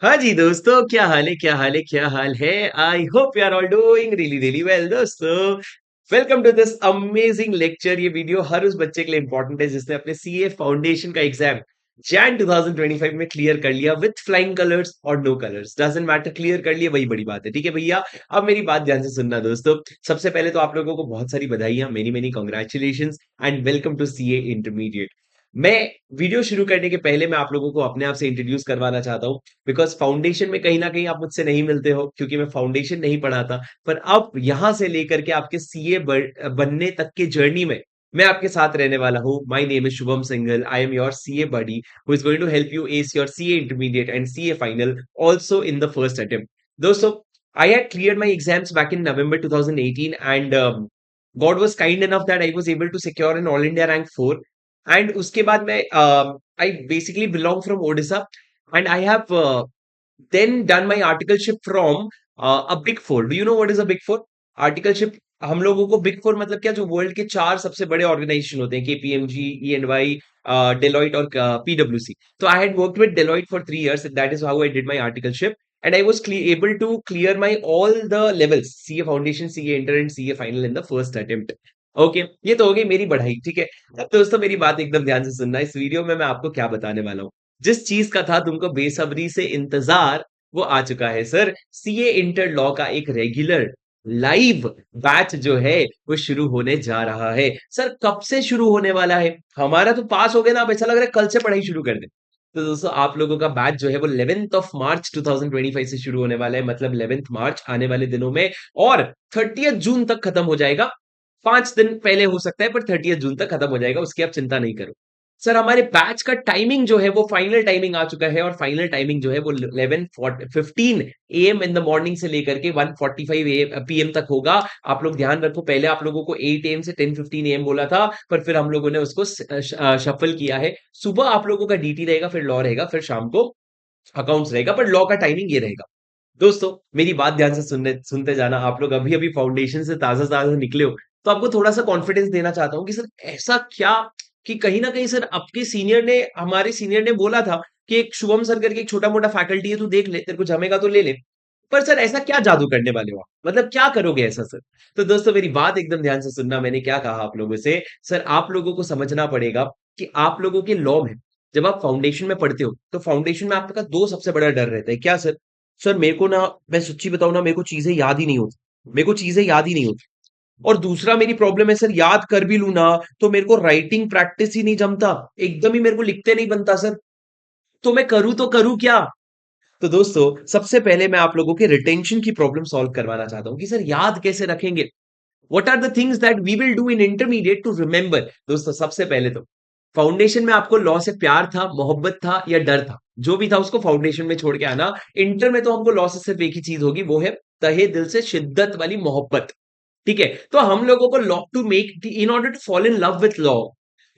हाँ जी दोस्तों, क्या हाल है क्या हाल है क्या हाल है। I hope you are all doing really really well दोस्तों। Welcome to this amazing lecture. ये वीडियो हर उस बच्चे के लिए इंपॉर्टेंट है जिसने अपने सीए फाउंडेशन का एग्जाम जैन 2025 में क्लियर कर लिया विथ फ्लाइंग कलर्स और no colours, doesn't matter, clear कर लिया वही बड़ी बात है। ठीक है भैया, अब मेरी बात ध्यान से सुनना दोस्तों। सबसे पहले तो आप लोगों को बहुत सारी बधाइयां, many many congratulation and welcome to CA intermediate. मैं वीडियो शुरू करने के पहले मैं आप लोगों को अपने आप से इंट्रोड्यूस करवाना चाहता हूँ, बिकॉज फाउंडेशन में कहीं ना कहीं आप मुझसे नहीं मिलते हो क्योंकि मैं फाउंडेशन नहीं पढ़ाता। पर अब यहां से लेकर के आपके सीए बनने तक के जर्नी में मैं आपके साथ रहने वाला हूँ। My name is Shubham Singhal, I am your CA buddy who is going to help you as your CA intermediate and CA final also in the first attempt. दोस्तों, I had cleared my exams back in November 2018 and God was kind enough that I was able to secure an All India rank 4. And उसके बाद मैं I basically belong from Odisha and I have then done my articleship from a big four. Do you know what is a big four? Articleship हम लोगों को big four मतलब क्या, जो world के चार सबसे बड़े ऑर्गेनाइजेशन होते हैं, केपीएमजी, ई&वाई, डेलॉइट और पीडब्ल्यूसी। तो I had worked with Deloitte for 3 years, that is how I did my articleship and I was able to clear my all the levels, CA foundation, CA inter and CA final in the first attempt. Okay, ये तो हो गई मेरी बढ़ाई। ठीक है, अब दोस्तों मेरी बात एकदम ध्यान से सुनना। इस वीडियो में मैं आपको क्या बताने वाला हूँ, जिस चीज का था तुमको बेसब्री से इंतजार, वो आ चुका है सर। सीए इंटर लॉ का एक रेगुलर लाइव बैच जो है वो शुरू होने जा रहा है। सर कब से शुरू होने वाला है? हमारा तो पास हो गया ना, अब ऐसा लग रहा है कल से पढ़ाई शुरू कर दे। तो दोस्तों आप लोगों का बैच जो है वो 11th ऑफ मार्च 2025 से शुरू होने वाला है, मतलब 11th मार्च आने वाले दिनों में, और 30th जून तक खत्म हो जाएगा। 5 दिन पहले हो सकता है पर 30th जून तक खत्म हो जाएगा, उसकी आप चिंता नहीं करो। सर हमारे बैच का टाइमिंग जो है वो फाइनल टाइमिंग आ चुका है, और फाइनल टाइमिंग जो है वो 11:15 AM इन द मॉर्निंग से लेकर के 1:45 PM तक होगा। आप लोग ध्यान रखो, पहले आप लोगों को 8 AM से 10:15 AM बोला था, पर फिर हम लोगों ने उसको शफल किया है। सुबह आप लोगों का डीटी रहेगा, फिर लॉ रहेगा, फिर शाम को अकाउंट्स रहेगा, पर लॉ का टाइमिंग ये रहेगा। दोस्तों मेरी बात ध्यान से सुनने सुनते जाना। आप लोग अभी अभी फाउंडेशन से ताजा ताजा निकले हो, तो आपको थोड़ा सा कॉन्फिडेंस देना चाहता हूँ कि सर ऐसा क्या, कि कहीं ना कहीं सर आपके सीनियर ने, हमारे सीनियर ने बोला था कि एक शुभम सर करके एक छोटा मोटा फैकल्टी है, तू देख ले, तेरे को जमेगा तो ले ले। पर सर ऐसा क्या जादू करने वाले हो आप? मतलब क्या करोगे ऐसा सर? तो दोस्तों मेरी बात एकदम ध्यान से सुनना। मैंने क्या कहा आप लोगों से? सर आप लोगों को समझना पड़ेगा कि आप लोगों के लॉ में, जब आप फाउंडेशन में पढ़ते हो तो फाउंडेशन में आपका दो सबसे बड़ा डर रहता है। क्या सर? सर मेरे को ना, मैं सच्ची बताऊं ना, मेरे को चीजें याद ही नहीं होती। मेरे को चीजें याद ही नहीं होती। और दूसरा मेरी प्रॉब्लम है सर, याद कर भी लूं ना तो मेरे को राइटिंग प्रैक्टिस ही नहीं जमता, एकदम ही मेरे को लिखते नहीं बनता सर। तो मैं करूं तो करूं क्या? तो दोस्तों सबसे पहले मैं आप लोगों के रिटेंशन की प्रॉब्लम सॉल्व करवाना चाहता हूं कि सर याद कैसे रखेंगे। What are the things that we will do in intermediate to remember? दोस्तों सबसे पहले तो फाउंडेशन में आपको लॉ से प्यार था, मोहब्बत था या डर था, जो भी था उसको फाउंडेशन में छोड़ के आना। इंटर में तो हमको लॉ से सिर्फ एक ही चीज होगी, वो है तहे दिल से शिद्दत वाली मोहब्बत। ठीक है, तो हम लोगों को law to make, in order to fall in love with law,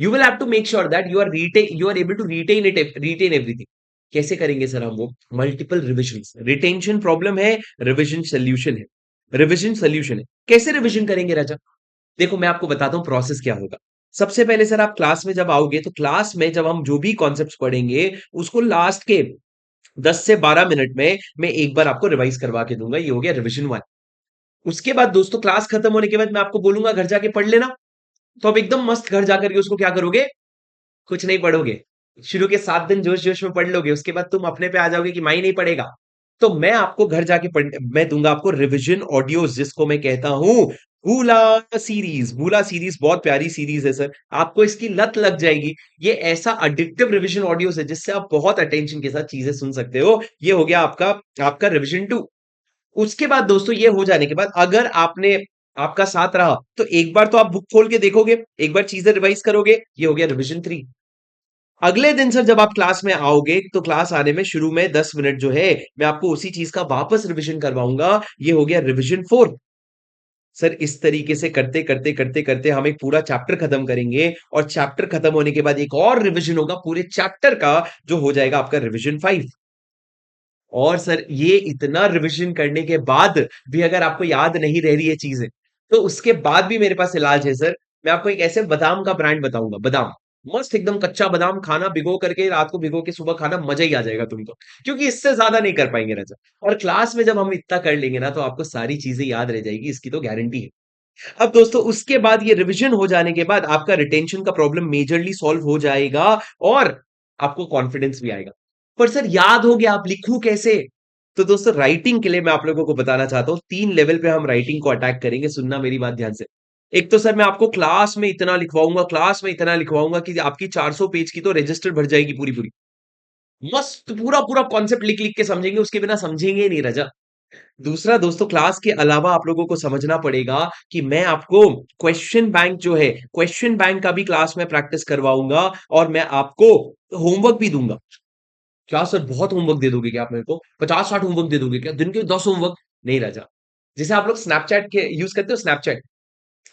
you will have to make sure that you are able to retain everything. कैसे करेंगे सर हम वो? Multiple revision. रिटेंशन प्रॉब्लम है, रिविजन सोल्यूशन है। Revision solution है, कैसे revision करेंगे राजा? देखो मैं आपको बताता हूँ प्रोसेस क्या होगा। सबसे पहले सर आप क्लास में जब आओगे तो क्लास में जब हम जो भी कॉन्सेप्ट्स पढ़ेंगे उसको लास्ट के 10 से 12 मिनट में मैं एक बार आपको रिवाइज करवा के दूंगा। ये हो गया रिवीजन 1। उसके बाद दोस्तों क्लास खत्म होने के बाद मैं आपको बोलूंगा घर जाके पढ़ लेना। तो अब एकदम मस्त घर जाकर के उसको क्या करोगे? कुछ नहीं पढ़ोगे। शुरू के 7 दिन जोश जोश में पढ़ लोगे, उसके बाद तुम अपने पे आ जाओगे कि मैं ही नहीं पढ़ेगा। तो मैं आपको घर जाके मैं दूंगा आपको रिवीजन ऑडियोज, जिसको मैं कहता हूं भूला सीरीज। भूला सीरीज बहुत प्यारी सीरीज है सर, आपको इसकी लत लग जाएगी। ये ऐसा अडिक्टिव रिवीजन ऑडियोज है जिससे आप बहुत अटेंशन के साथ चीजें सुन सकते हो। ये हो गया आपका आपका रिवीजन 2। उसके बाद दोस्तों ये हो जाने के बाद अगर आपने, आपका साथ रहा तो एक बार तो आप बुक खोल के देखोगे, एक बार चीजें रिवाइज करोगे। ये हो गया रिवीजन 3। अगले दिन सर जब आप क्लास में आओगे तो क्लास आने में शुरू में 10 मिनट जो है मैं आपको उसी चीज का वापस रिवीजन करवाऊंगा। ये हो गया रिवीजन 4। सर इस तरीके से करते करते करते करते हम एक पूरा चैप्टर खत्म करेंगे, और चैप्टर खत्म होने के बाद एक और रिवीजन होगा पूरे चैप्टर का, जो हो जाएगा आपका रिवीजन 5। और सर ये इतना रिवीजन करने के बाद भी अगर आपको याद नहीं रह रही है चीजें, तो उसके बाद भी मेरे पास इलाज है सर। मैं आपको एक ऐसे बादाम का ब्रांड बताऊंगा, बादाम। मस्त एकदम कच्चा बादाम खाना, भिगो करके रात को भिगो के सुबह खाना, मजा ही आ जाएगा तुमको। क्योंकि इससे ज्यादा नहीं कर पाएंगे रजा। और क्लास में जब हम इतना कर लेंगे ना, तो आपको सारी चीजें याद रह जाएगी, इसकी तो गारंटी है। अब दोस्तों उसके बाद ये रिवीजन हो जाने के बाद आपका रिटेंशन का प्रॉब्लम मेजरली सॉल्व हो जाएगा, और आपको कॉन्फिडेंस भी आएगा। पर सर याद हो गया, आप लिखूं कैसे? तो दोस्तों राइटिंग के लिए मैं आप लोगों को बताना चाहता हूं, 3 लेवल पे हम राइटिंग को अटैक करेंगे। सुनना मेरी बात ध्यान से। एक तो सर मैं आपको क्लास में इतना लिखवाऊंगा कि आपकी 400 पेज की तो रजिस्टर भर जाएगी पूरी पूरी। मस्त पूरा पूरा कॉन्सेप्ट लिख लिख के समझेंगे, उसके बिना समझेंगे ही नहीं रजा। दूसरा दोस्तों, क्लास के अलावा आप लोगों को समझना पड़ेगा कि मैं आपको क्वेश्चन बैंक जो है, क्वेश्चन बैंक का भी क्लास में प्रैक्टिस करवाऊंगा, और मैं आपको होमवर्क भी दूंगा। क्या सर बहुत होमवर्क दे दोगे क्या आप मेरे को? 50-60 होमवर्क दे दोगे क्या? दिन के 10 होमवर्क? नहीं राजा। जैसे आप लोग स्नैपचैट के यूज करते हो, स्नैपचैट,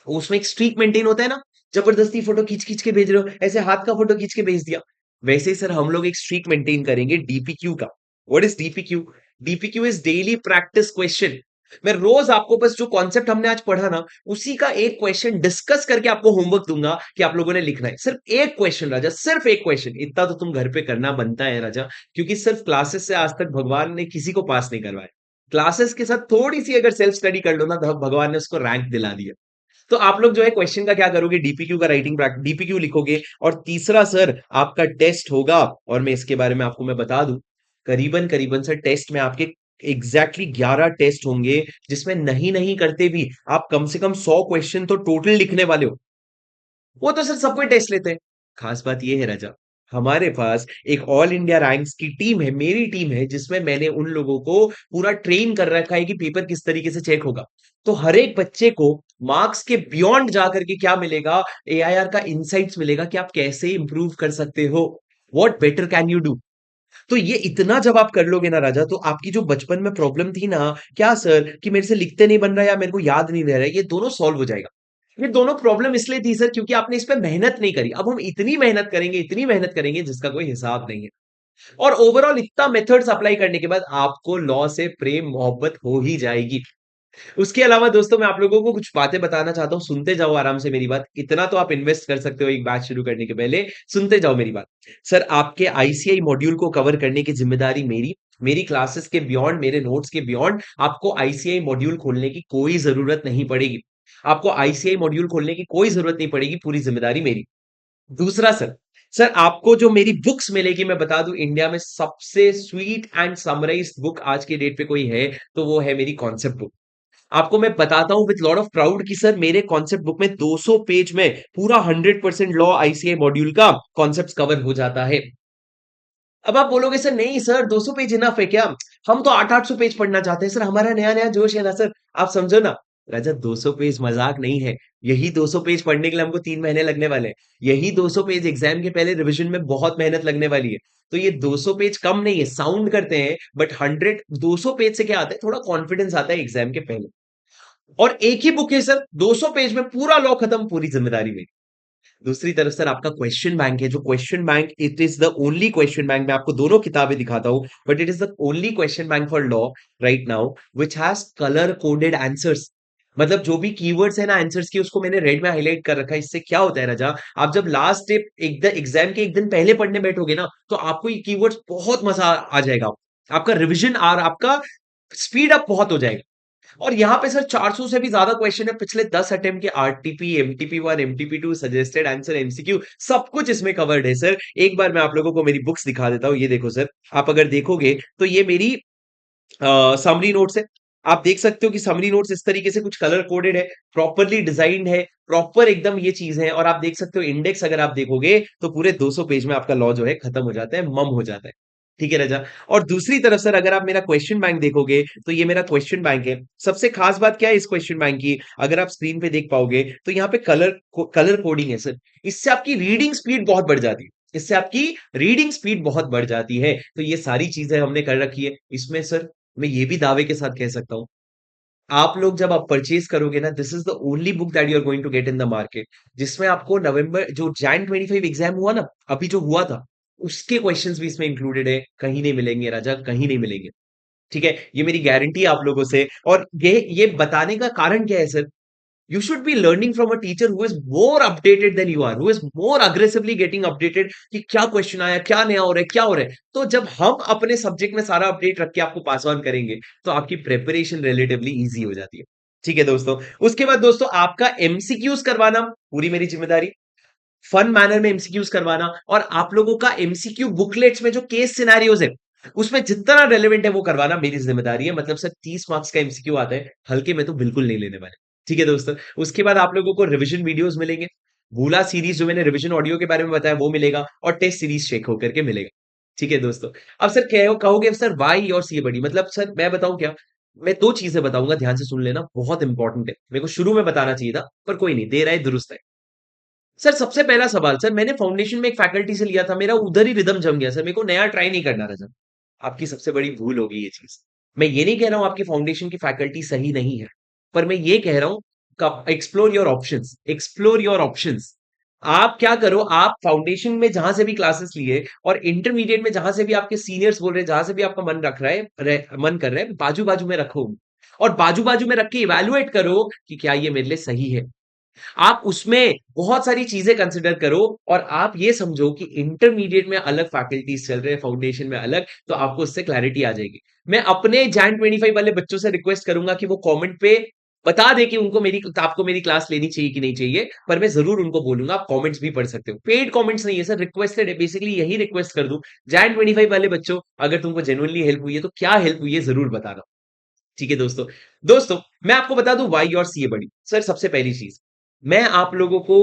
उसमें एक स्ट्रीक मेंटेन होता है ना, जबरदस्ती फोटो खींच खींच के भेज रहे हो, ऐसे हाथ का फोटो खींच के भेज दिया। वैसे ही सर हम लोग एक स्ट्रीक मेंटेन करेंगे डीपीक्यू का। What is DPQ? DPQ is daily practice question. मैं रोज आपको बस जो कॉन्सेप्ट हमने आज पढ़ा ना, उसी का एक क्वेश्चन डिस्कस करके आपको होमवर्क दूंगा कि आप लोगों ने लिखना है। सिर्फ एक क्वेश्चन राजा, सिर्फ एक क्वेश्चन। इतना तो तुम घर पे करना बनता है राजा, क्योंकि सिर्फ क्लासेस से आज तक भगवान ने किसी को पास नहीं करवाया। क्लासेस के साथ थोड़ी सी अगर सेल्फ स्टडी कर लो ना, तो भगवान ने उसको रैंक दिला दिया। तो आप लोग जो है क्वेश्चन का क्या करोगे, डीपीक्यू का राइटिंग डीपीक्यू लिखोगे। और तीसरा सर आपका टेस्ट होगा, और मैं इसके बारे में आपको मैं बता दूं, करीबन करीबन सर टेस्ट में आपके एग्जैक्टली 11 टेस्ट होंगे, जिसमें नहीं नहीं करते भी आप कम से कम 100 क्वेश्चन तो टोटल लिखने वाले हो। वो तो सर सब कोई टेस्ट लेते हैं। खास बात ये है राजा, हमारे पास एक ऑल इंडिया रैंक्स की टीम है, मेरी टीम है, जिसमें मैंने उन लोगों को पूरा ट्रेन कर रखा है कि पेपर किस तरीके से चेक होगा। तो हर एक बच्चे को मार्क्स के बियॉन्ड जाकर के क्या मिलेगा, एआईआर का इंसाइट्स मिलेगा कि आप कैसे इंप्रूव कर सकते हो, what better can you do. तो ये इतना जब आप कर लोगे ना राजा, तो आपकी जो बचपन में प्रॉब्लम थी ना, क्या सर कि मेरे से लिखते नहीं बन रहा या मेरे को याद नहीं रह रहा है, ये दोनों सॉल्व हो जाएगा। ये दोनों प्रॉब्लम इसलिए थी सर क्योंकि आपने इस पे मेहनत नहीं करी। अब हम इतनी मेहनत करेंगे, इतनी मेहनत करेंगे जिसका कोई हिसाब नहीं है। और ओवरऑल इतना मेथड्स अप्लाई करने के बाद आपको लॉ से प्रेम मोहब्बत हो ही जाएगी। उसके अलावा दोस्तों मैं आप लोगों को कुछ बातें बताना चाहता हूँ, सुनते जाओ आराम से मेरी बात। इतना तो आप इन्वेस्ट कर सकते हो एक बैच शुरू करने के पहले। सुनते जाओ मेरी बात। सर आपके आईसीआई मॉड्यूल को कवर करने की जिम्मेदारी मेरी। मेरी क्लासेस के बियॉन्ड, मेरे नोट्स के बियॉन्ड आपको आईसीआई मॉड्यूल खोलने की कोई जरूरत नहीं पड़ेगी। आपको आईसीआई मॉड्यूल खोलने की कोई जरूरत नहीं पड़ेगी, पूरी जिम्मेदारी मेरी। दूसरा सर, सर आपको जो मेरी बुक्स मिलेगी, मैं बता दूं इंडिया में सबसे स्वीट एंड समराइज्ड बुक आज के डेट पे कोई है, तो वो है मेरी कॉन्सेप्ट बुक। आपको मैं बताता हूं विद लॉट ऑफ प्राउड कि सर मेरे कॉन्सेप्ट बुक में 200 पेज में पूरा 100% लॉ आईसीआई मॉड्यूल का कॉन्सेप्ट कवर हो जाता है। अब आप बोलोगे सर नहीं सर 200 पेज इनफ है क्या? हम तो 800-800 पेज पढ़ना चाहते हैं सर, हमारा नया नया जोश है ना सर। आप समझो ना राजा, 200 पेज मजाक नहीं है। यही 200 पेज पढ़ने के लिए हमको 3 महीने लगने वाले हैं। यही 200 पेज एग्जाम के पहले रिवीजन में बहुत मेहनत लगने वाली है। तो ये 200 पेज कम नहीं है, साउंड करते हैं, बट 200 पेज से क्या आता है, थोड़ा कॉन्फिडेंस आता है एग्जाम के पहले। और एक ही बुक है सर, 200 पेज में पूरा लॉ खत्म, पूरी जिम्मेदारी मेरी। दूसरी तरफ सर आपका क्वेश्चन बैंक है, जो question bank, it is the only question bank. मैं आपको दोनों किताबें दिखाता हूं, but it is the only question bank for law right now which has colour coded answers. मतलब जो भी कीवर्ड्स है ना आंसर्स की, उसको मैंने रेड में हाईलाइट कर रखा है। इससे क्या होता है राजा, आप जब लास्ट डे एक एग्जाम के एक दिन पहले पढ़ने बैठोगे ना, तो आपको ये कीवर्ड्स बहुत मजा आ जाएगा। आपका रिविजन और आपका स्पीड अप बहुत हो जाएगा। और यहाँ पे सर 400 से भी ज्यादा क्वेश्चन है पिछले 10 अटेम्प्ट के, RTP, MTP 1, MTP 2, suggested answer, MCQ, सब कुछ इसमें कवर्ड है सर। एक बार मैं आप लोगों को मेरी बुक्स दिखा देता हूँ। ये देखो सर, आप अगर देखोगे तो ये मेरी समरी नोट्स है। आप देख सकते हो कि समरी नोट्स इस तरीके से कुछ कलर कोडेड है, प्रॉपरली डिजाइंड है, प्रॉपर एकदम ये चीज है। और आप देख सकते हो इंडेक्स, अगर आप देखोगे तो पूरे 200 पेज में आपका लॉ जो है खत्म हो जाता है, मम हो जाता है। ठीक है राजा। और दूसरी तरफ सर अगर आप मेरा क्वेश्चन बैंक देखोगे, तो ये मेरा क्वेश्चन बैंक है। सबसे खास बात क्या है इस क्वेश्चन बैंक की, अगर आप स्क्रीन पे देख पाओगे तो यहाँ पे कलर कोडिंग है सर। इससे आपकी रीडिंग स्पीड बहुत बढ़ जाती है, इससे आपकी रीडिंग स्पीड बहुत बढ़ जाती है। तो ये सारी चीजें हमने कर रखी है इसमें सर। मैं ये भी दावे के साथ कह सकता हूं, आप लोग जब आप परचेज करोगे ना, this is the only book that you are going to get in the market, जिसमें आपको नवंबर जो जैन 25 एग्जाम हुआ ना, अभी जो हुआ था, उसके क्वेश्चंस भी इसमें इंक्लूडेड है। कहीं नहीं मिलेंगे राजा, कहीं नहीं मिलेंगे। ठीक है, ये मेरी गारंटी है आप लोगों से। और ये बताने का कारण क्या है sir, You should be learning from a teacher who is more updated than you are, who is more aggressively getting updated कि क्या क्वेश्चन आया, क्या नया हो रहा है, क्या हो रहा है। तो जब हम अपने सब्जेक्ट में सारा अपडेट रख के आपको पास ऑन करेंगे, तो आपकी प्रिपरेशन रिलेटिवली ईजी हो जाती है। ठीक है दोस्तों। उसके बाद दोस्तों आपका एमसीक्यूज करवाना पूरी मेरी जिम्मेदारी। फन मैनर में एमसीक्यूज करवाना, और आप लोगों का एमसीक्यू बुकलेट्स में जो केस सिनेरियोज है उसमें जितना रेलेवेंट है वो करवाना मेरी जिम्मेदारी है। मतलब सर 30 मार्क्स का एमसीक्यू आता है, हल्के में तो बिल्कुल नहीं लेने वाले। ठीक है दोस्तों। उसके बाद आप लोगों को रिवीजन वीडियोस मिलेंगे। भूला सीरीज जो मैंने रिवीजन ऑडियो के बारे में बताया वो मिलेगा, और टेस्ट सीरीज चेक होकर के मिलेगा। ठीक है दोस्तों। अब सर कहोगे सर वाई और सी बड़ी, मतलब सर मैं बताऊं क्या? मैं दो चीजें बताऊंगा, ध्यान से सुन लेना, बहुत इंपॉर्टेंट है। मेरे को शुरू में बताना चाहिए था, पर कोई नहीं, देर आए दुरुस्त है। सर सबसे पहला सवाल, सर मैंने फाउंडेशन में एक फैकल्टी से लिया था, मेरा उधर ही रिदम जम गया सर, मेरे को नया ट्राई नहीं करना था सर। आपकी सबसे बड़ी भूल होगी ये चीज। मैं ये नहीं कह रहा हूं आपकी फाउंडेशन की फैकल्टी सही नहीं है, पर मैं ये कह रहा हूं explore your options, explore your options. आप क्या करो, आप फाउंडेशन में जहां से भी क्लासेस लिए और इंटरमीडिएट में जहां से भी आपके सीनियर्स बोल रहे हैं, जहां से भी आपका मन रख रहा है, मन कर रहा है, बाजू बाजू में रखो, और बाजू बाजू में रख के इवेलुएट करो कि क्या ये मेरे लिए सही है। आप उसमें बहुत सारी चीजें कंसिडर करो, और आप ये समझो कि इंटरमीडिएट में अलग फैकल्टीज चल रहे हैं, फाउंडेशन में अलग, तो आपको उससे क्लैरिटी आ जाएगी। मैं अपने जैन 25 वाले बच्चों से रिक्वेस्ट करूंगा कि वो कमेंट पे बता दे कि आपको मेरी क्लास लेनी चाहिए कि नहीं चाहिए, पर मैं जरूर उनको बोलूंगा आप कमेंट्स भी पढ़ सकते हो। पेड कमेंट्स नहीं है सर, रिक्वेस्टेड है, बेसिकली यही रिक्वेस्ट कर दूं। जैन 25 वाले बच्चों, अगर तुमको जेन्युइनली हेल्प हुई है तो क्या हेल्प हुई है जरूर बताना। ठीक है दोस्तों। दोस्तों मैं आपको बता दूं वाई और सी ए बड़ी। सर सबसे पहली चीज, मैं आप लोगों को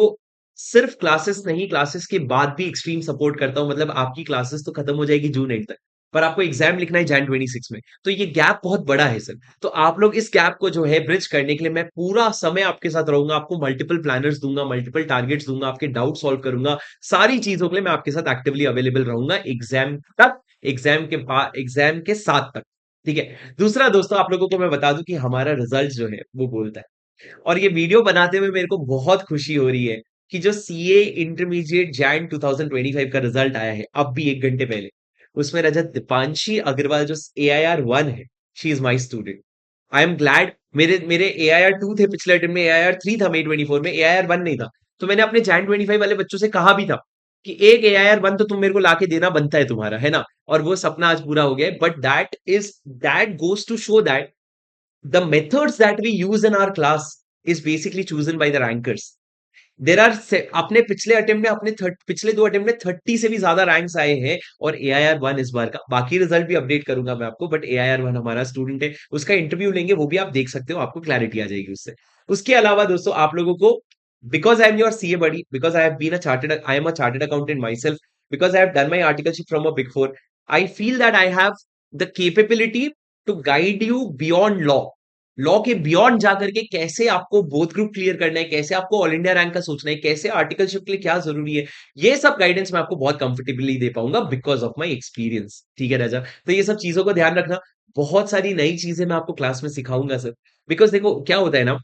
सिर्फ क्लासेस नहीं, क्लासेस के बाद भी एक्सट्रीम सपोर्ट करता हूं। मतलब आपकी क्लासेस तो खत्म हो जाएगी जून एंड तक, पर आपको एग्जाम लिखना है जैन 26 में, तो ये गैप बहुत बड़ा है सर। तो आप लोग इस गैप को जो है ब्रिज करने के लिए मैं पूरा समय आपके साथ रहूंगा, आपको मल्टीपल प्लानर्स दूंगा, मल्टीपल टारगेट्स दूंगा, आपके डाउट सॉल्व करूंगा। सारी चीजों के लिए मैं आपके साथ एक्टिवली अवेलेबल रहूंगा एग्जाम तक, एग्जाम के बाद, एग्जाम के साथ तक। ठीक है। दूसरा दोस्तों आप लोगों को मैं बता दूं कि हमारा रिजल्ट जो है वो बोलता है, और ये वीडियो बनाते हुए मेरे को बहुत खुशी हो रही है कि जो सीए इंटरमीडिएट जैन 2025 का रिजल्ट आया है अब भी 1 घंटे पहले, उसमें रजत दीपांशी अग्रवाल जो AIR 1 है, she is my student. I am glad. मेरे मेरे AIR 2 थे पिछले अटेम्प्ट में, AIR 3 था May 24 में, AIR 1 नहीं था। तो मैंने अपने जैन 25 वाले बच्चों से कहा भी था कि एक AIR 1 तो तुम मेरे को लाके देना बनता है तुम्हारा, है ना? और वो सपना आज पूरा हो गया है। But that goes to show that the methods that we use in our class is basically chosen by the rankers. There are अपने पिछले अटेम्प्ट में, पिछले 2 अटेम्प्ट में 30 से भी ज्यादा रैंक्स आए हैं, और AIR 1 इस बार का, बाकी रिजल्ट भी अपडेट करूंगा मैं आपको, बट AIR 1 हमारा स्टूडेंट है, उसका इंटरव्यू लेंगे, वो भी आप देख सकते हो, आपको क्लैरिटी आ जाएगी उससे। उसके अलावा दोस्तों आप लोगों को, because I am your CA buddy, because I am a chartered accountant myself, because I have done my articleship from a big four, I feel that I have the capability to guide you beyond law. Law के beyond जाकर के कैसे आपको both group clear करना है, कैसे आपको all India rank का सोचना है, कैसे आर्टिकलशिप के लिए क्या जरूरी है, ये सब गाइडेंस मैं आपको बहुत कंफर्टेबली दे पाऊंगा बिकॉज ऑफ माई एक्सपीरियंस। ठीक है राजा, तो ये सब चीजों को ध्यान रखना। बहुत सारी नई चीजें मैं आपको क्लास में सिखाऊंगा सर, बिकॉज देखो क्या होता है ना,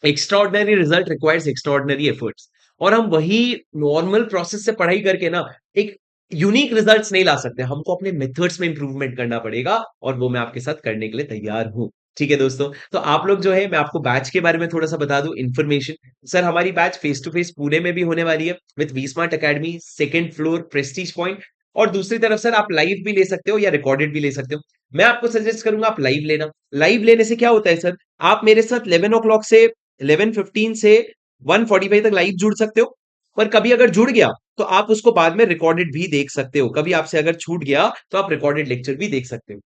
extraordinary result requires extraordinary efforts, और हम वही नॉर्मल प्रोसेस से पढ़ाई करके ना एक यूनिक रिजल्ट्स नहीं ला सकते, हमको अपने मेथड्स में इंप्रूवमेंट करना पड़ेगा, और वो मैं आपके साथ करने के लिए तैयार हूं। ठीक है दोस्तों। तो आप लोग जो है, मैं आपको बैच के बारे में थोड़ा सा बता दूं इन्फॉर्मेशन। सर हमारी batch face to face Pune में भी होने वाली है with We Smart Academy, second floor, Prestige Point. और दूसरी तरफ सर आप लाइव भी ले सकते हो या रिकॉर्डेड भी ले सकते हो। मैं आपको सजेस्ट करूंगा आप लाइव लेना। लाइव लेने से क्या होता है सर, आप मेरे साथ 11 o'clock से 11:15 से 1:45 तक लाइव जुड़ सकते हो, पर कभी अगर जुड़ गया तो आप उसको बाद में रिकॉर्डेड भी देख सकते हो। कभी आपसे अगर छूट गया तो आप रिकॉर्डेड लेक्चर भी देख सकते हो।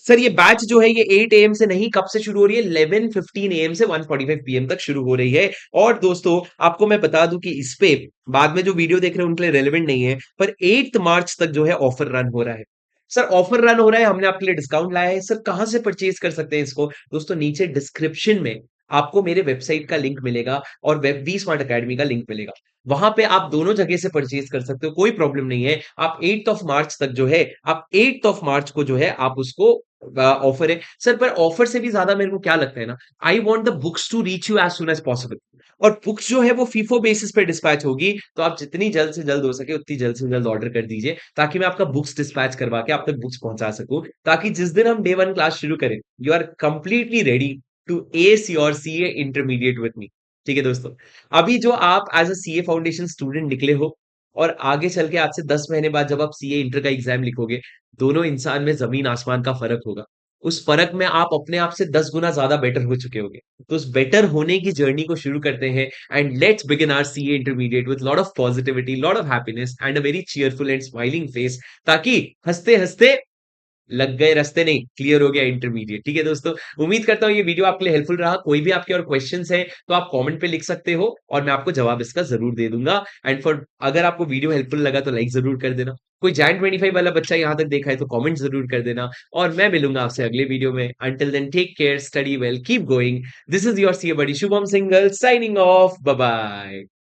सर ये बैच जो है ये 8 AM से नहीं, कब से शुरू हो रही है, 11:15 AM से 1:45 PM तक शुरू हो रही है। और दोस्तों आपको मैं बता दूं कि इस पे बाद में जो वीडियो देख रहे हैं उनके लिए रेलेवेंट नहीं है, पर 8 मार्च तक जो है ऑफर रन हो रहा है। सर ऑफर रन हो रहा है, हमने आपके लिए डिस्काउंट लाया है। सर कहां से परचेज कर सकते हैं इसको? दोस्तों नीचे डिस्क्रिप्शन में आपको मेरे वेबसाइट का लिंक मिलेगा, और वेब वी स्मार्ट अकेडमी का लिंक मिलेगा। वहां पे आप दोनों जगह से परचेज कर सकते हो, कोई प्रॉब्लम नहीं है। आप 8 तक जो है, आप 8 को जो है आप उसको ऑफर है सर। पर ऑफर से भी ज्यादा मेरे को क्या लगता है ना, I want the books to reach you as soon as possible, और बुक्स जो है वो फीफो बेसिस पे डिस्पैच होगी, तो आप जितनी जल्द से जल्द हो सके उतनी जल्द से जल्द ऑर्डर कर दीजिए, ताकि मैं आपका बुक्स डिस्पैच करवा के आप तक बुक्स पहुंचा सकूं, ताकि जिस दिन हम डे 1 क्लास शुरू करें, you are completely ready to ace your CA intermediate with me. ठीक है दोस्तों, अभी जो आप as a CA foundation student निकले हो और आगे चल के आज से 10 महीने बाद जब आप सीए इंटर का एग्जाम लिखोगे, दोनों इंसान में जमीन आसमान का फर्क होगा। उस फर्क में आप अपने आप से 10 गुना ज्यादा बेटर हो चुके होगे। तो उस बेटर होने की जर्नी को शुरू करते हैं and let's begin our CA intermediate with lot of positivity, lot of happiness and a very cheerful and smiling face, ताकि हंसते हंसते लग गए रास्ते नहीं, क्लियर हो गया इंटरमीडिएट। ठीक है दोस्तों, उम्मीद करता हूँ ये वीडियो आपके लिए हेल्पफुल रहा। कोई भी आपके और क्वेश्चंस है तो आप कमेंट पे लिख सकते हो और मैं आपको जवाब इसका जरूर दे दूंगा। एंड फॉर अगर आपको वीडियो हेल्पफुल लगा तो लाइक जरूर कर देना। कोई जैन 25 वाला बच्चा यहाँ तक देखा है तो कमेंट जरूर कर देना। और मैं मिलूंगा आपसे अगले वीडियो में। Until then take care, study well, keep going. This is your CA buddy Shubham Singhal signing off. Bye bye.